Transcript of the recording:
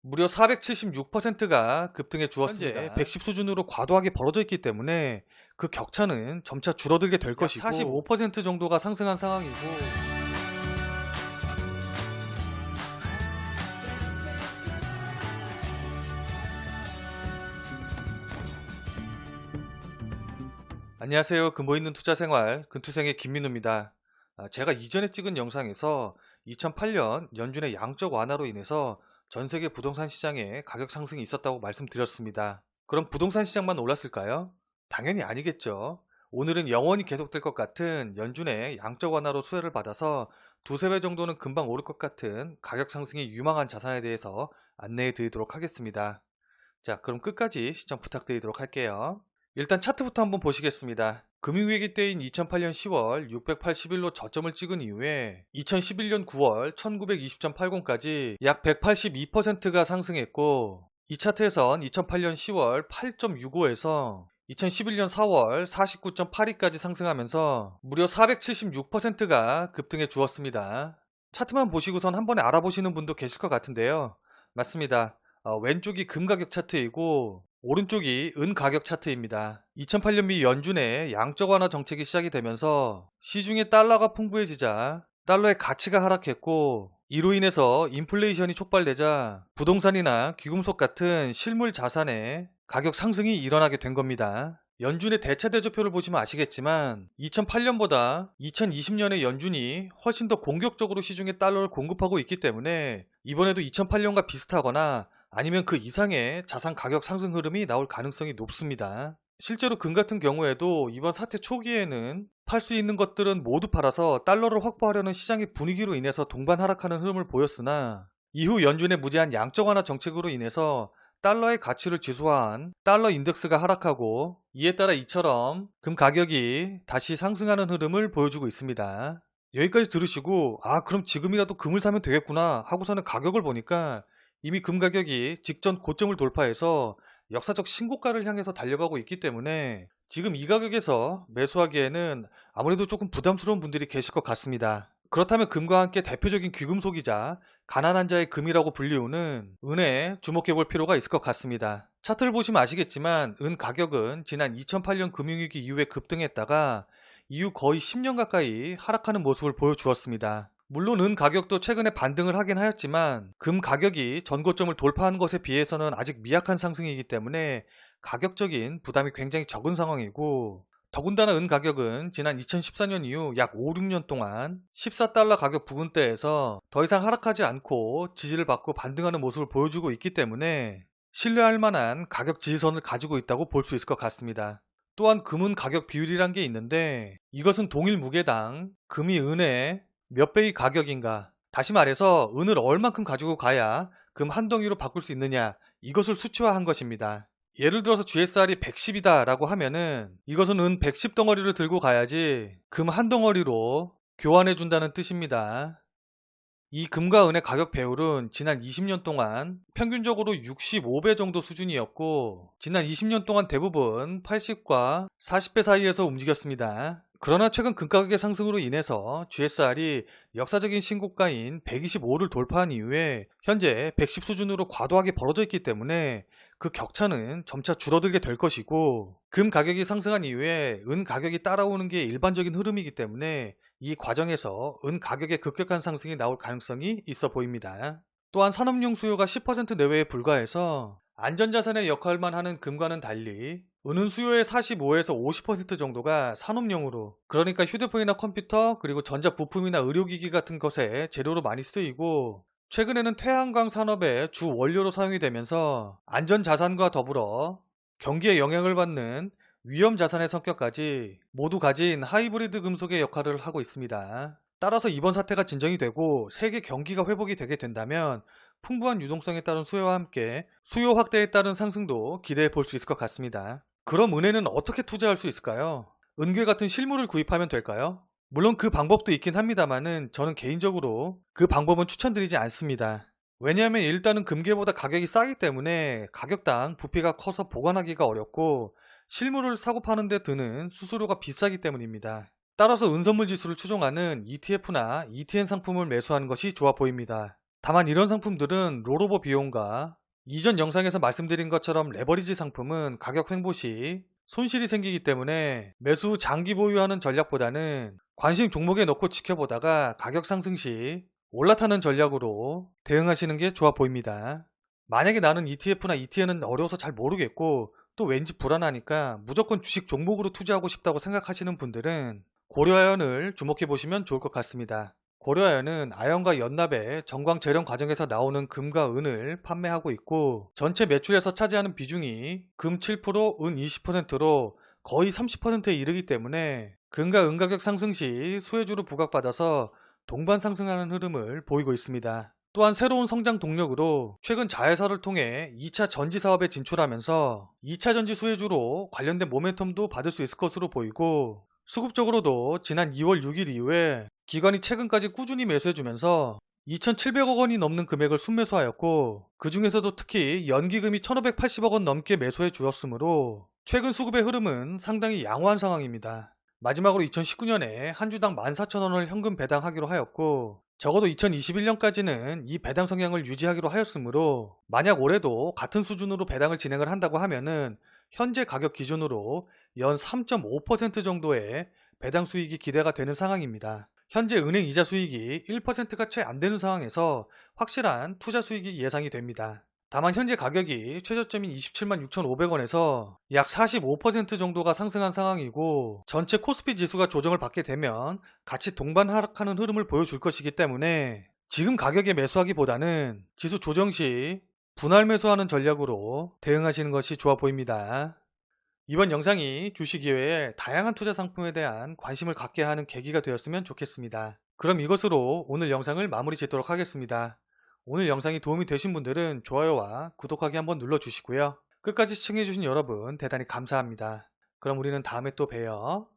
무려 476%가 급등해 주었습니다. 현재 110 수준으로 과도하게 벌어져 있기 때문에 그 격차는 점차 줄어들게 될 것이고 45% 정도가 상승한 상황이고, 안녕하세요. 근본 있는 투자생활 근투생의 김민우입니다. 제가 이전에 찍은 영상에서 2008년 연준의 양적 완화로 인해서 전 세계 부동산 시장에 가격 상승이 있었다고 말씀드렸습니다. 그럼 부동산 시장만 올랐을까요? 당연히 아니겠죠. 오늘은 영원히 계속될 것 같은 연준의 양적 완화로 수혜를 받아서 두세 배 정도는 금방 오를 것 같은 가격 상승이 유망한 자산에 대해서 안내해 드리도록 하겠습니다. 자, 그럼 끝까지 시청 부탁드리도록 할게요. 일단 차트부터 한번 보시겠습니다. 금융위기 때인 2008년 10월 681로 저점을 찍은 이후에 2011년 9월 1920.80까지 약 182%가 상승했고, 이 차트에선 2008년 10월 8.65에서 2011년 4월 49.82까지 상승하면서 무려 476%가 급등해 주었습니다. 차트만 보시고선 한 번에 알아보시는 분도 계실 것 같은데요. 맞습니다. 왼쪽이 금 가격 차트이고 오른쪽이 은 가격 차트입니다. 2008년 미 연준의 양적 완화 정책이 시작이 되면서 시중에 달러가 풍부해지자 달러의 가치가 하락했고, 이로 인해서 인플레이션이 촉발되자 부동산이나 귀금속 같은 실물 자산의 가격 상승이 일어나게 된 겁니다. 연준의 대차 대조표를 보시면 아시겠지만 2008년보다 2020년에 연준이 훨씬 더 공격적으로 시중에 달러를 공급하고 있기 때문에 이번에도 2008년과 비슷하거나 아니면 그 이상의 자산 가격 상승 흐름이 나올 가능성이 높습니다. 실제로 금 같은 경우에도 이번 사태 초기에는 팔 수 있는 것들은 모두 팔아서 달러를 확보하려는 시장의 분위기로 인해서 동반 하락하는 흐름을 보였으나, 이후 연준의 무제한 양적 완화 정책으로 인해서 달러의 가치를 지수화한 달러 인덱스가 하락하고, 이에 따라 이처럼 금 가격이 다시 상승하는 흐름을 보여주고 있습니다. 여기까지 들으시고 그럼 지금이라도 금을 사면 되겠구나 하고서는 가격을 보니까 이미 금 가격이 직전 고점을 돌파해서 역사적 신고가를 향해서 달려가고 있기 때문에 지금 이 가격에서 매수하기에는 아무래도 조금 부담스러운 분들이 계실 것 같습니다. 그렇다면 금과 함께 대표적인 귀금속이자 가난한 자의 금이라고 불리우는 은에 주목해 볼 필요가 있을 것 같습니다. 차트를 보시면 아시겠지만 은 가격은 지난 2008년 금융위기 이후에 급등했다가 이후 거의 10년 가까이 하락하는 모습을 보여주었습니다. 물론 은 가격도 최근에 반등을 하긴 하였지만 금 가격이 전고점을 돌파한 것에 비해서는 아직 미약한 상승이기 때문에 가격적인 부담이 굉장히 적은 상황이고, 더군다나 은 가격은 지난 2014년 이후 약 5, 6년 동안 14달러 가격 부근대에서 더 이상 하락하지 않고 지지를 받고 반등하는 모습을 보여주고 있기 때문에 신뢰할 만한 가격 지지선을 가지고 있다고 볼 수 있을 것 같습니다. 또한 금은 가격 비율이란 게 있는데, 이것은 동일 무게당 금이 은의 몇 배의 가격인가, 다시 말해서 은을 얼만큼 가지고 가야 금 한 덩이로 바꿀 수 있느냐, 이것을 수치화한 것입니다. 예를 들어서 GSR이 110이다 라고 하면은 이것은 은 110 덩어리를 들고 가야지 금 한 덩어리로 교환해 준다는 뜻입니다. 이 금과 은의 가격 배율은 지난 20년 동안 평균적으로 65배 정도 수준이었고, 지난 20년 동안 대부분 80과 40배 사이에서 움직였습니다. 그러나 최근 금가격의 상승으로 인해서 GSR이 역사적인 신고가인 125를 돌파한 이후에 현재 110 수준으로 과도하게 벌어져 있기 때문에 그 격차는 점차 줄어들게 될 것이고, 금 가격이 상승한 이후에 은 가격이 따라오는 게 일반적인 흐름이기 때문에 이 과정에서 은 가격의 급격한 상승이 나올 가능성이 있어 보입니다. 또한 산업용 수요가 10% 내외에 불과해서 안전자산의 역할만 하는 금과는 달리 은은 수요의 45에서 50% 정도가 산업용으로, 그러니까 휴대폰이나 컴퓨터 그리고 전자부품이나 의료기기 같은 것에 재료로 많이 쓰이고, 최근에는 태양광 산업의 주 원료로 사용이 되면서 안전자산과 더불어 경기에 영향을 받는 위험자산의 성격까지 모두 가진 하이브리드 금속의 역할을 하고 있습니다. 따라서 이번 사태가 진정이 되고 세계 경기가 회복이 되게 된다면 풍부한 유동성에 따른 수요와 함께 수요 확대에 따른 상승도 기대해 볼 수 있을 것 같습니다. 그럼 은에는 어떻게 투자할 수 있을까요? 은괴 같은 실물을 구입하면 될까요? 물론 그 방법도 있긴 합니다만은 저는 개인적으로 그 방법은 추천드리지 않습니다. 왜냐하면 일단은 금괴보다 가격이 싸기 때문에 가격당 부피가 커서 보관하기가 어렵고, 실물을 사고 파는 데 드는 수수료가 비싸기 때문입니다. 따라서 은선물 지수를 추종하는 ETF나 ETN 상품을 매수하는 것이 좋아 보입니다. 다만 이런 상품들은 롤오버 비용과 이전 영상에서 말씀드린 것처럼 레버리지 상품은 가격 횡보 시 손실이 생기기 때문에 매수 후 장기 보유하는 전략보다는 관심 종목에 넣고 지켜보다가 가격 상승 시 올라타는 전략으로 대응하시는 게 좋아 보입니다. 만약에 나는 ETF나 ETN은 어려워서 잘 모르겠고 또 왠지 불안하니까 무조건 주식 종목으로 투자하고 싶다고 생각하시는 분들은 고려아연을 주목해 보시면 좋을 것 같습니다. 고려아연은 아연과 연납의 정광 재련 과정에서 나오는 금과 은을 판매하고 있고 전체 매출에서 차지하는 비중이 금 7%, 은 20%로 거의 30%에 이르기 때문에 금과 은 가격 상승 시 수혜주로 부각받아서 동반 상승하는 흐름을 보이고 있습니다. 또한 새로운 성장 동력으로 최근 자회사를 통해 2차 전지 사업에 진출하면서 2차 전지 수혜주로 관련된 모멘텀도 받을 수 있을 것으로 보이고 수급적으로도 지난 2월 6일 이후에 기관이 최근까지 꾸준히 매수해주면서 2,700억 원이 넘는 금액을 순매수하였고 그 중에서도 특히 연기금이 1,580억 원 넘게 매수해 주었으므로 최근 수급의 흐름은 상당히 양호한 상황입니다. 마지막으로 2019년에 한 주당 14,000원을 현금 배당하기로 하였고 적어도 2021년까지는 이 배당 성향을 유지하기로 하였으므로 만약 올해도 같은 수준으로 배당을 진행을 한다고 하면은 현재 가격 기준으로 연 3.5% 정도의 배당 수익이 기대가 되는 상황입니다. 현재 은행 이자 수익이 1%가 채 안 되는 상황에서 확실한 투자 수익이 예상이 됩니다. 다만 현재 가격이 최저점인 27만 6,500원에서 약 45% 정도가 상승한 상황이고 전체 코스피 지수가 조정을 받게 되면 같이 동반 하락하는 흐름을 보여줄 것이기 때문에 지금 가격에 매수하기보다는 지수 조정 시 분할 매수하는 전략으로 대응하시는 것이 좋아 보입니다. 이번 영상이 주식 이외에 다양한 투자 상품에 대한 관심을 갖게 하는 계기가 되었으면 좋겠습니다. 그럼 이것으로 오늘 영상을 마무리 짓도록 하겠습니다. 오늘 영상이 도움이 되신 분들은 좋아요와 구독하기 한번 눌러주시고요. 끝까지 시청해주신 여러분 대단히 감사합니다. 그럼 우리는 다음에 또 봬요.